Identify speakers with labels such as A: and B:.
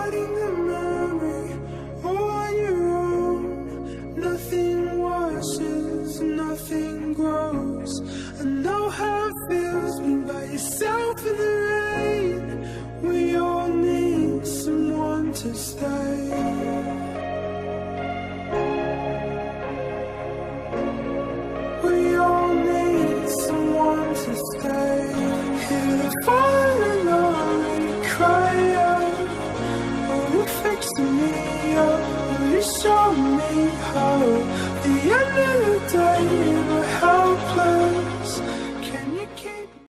A: fighting the memory all on your own. Nothing washes, nothing grows. I know how it feels being by yourself in the rain. We all need someone to stay. We all need someone to stay. Hear the falling on me cry out. Will you fix me up? Will you show me how? At the end of the day, we're helpless.